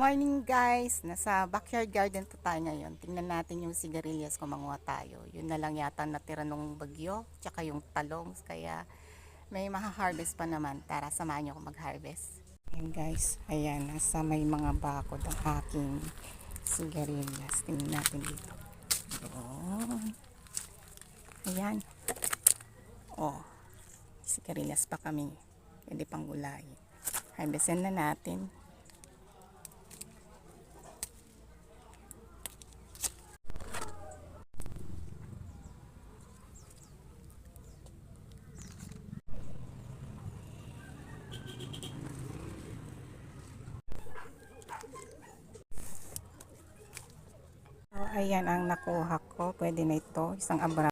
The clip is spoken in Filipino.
Morning guys! Nasa backyard garden po tayo ngayon. Tingnan natin yung sigarilyas kung manguha tayo. Yun na lang yata natira nung bagyo, tsaka yung talong. Kaya may maha-harvest pa naman. Tara, samahan nyo ako mag-harvest. Ayan guys, ayan, nasa may mga bakod ang aking sigarilyas. Tingnan natin dito. Doon. Ayan. Oh, sigarilyas pa kami. Pwede pang gulay. Harvestin na natin. Ayan ang nakuha ko. Pwede na ito. Isang abra.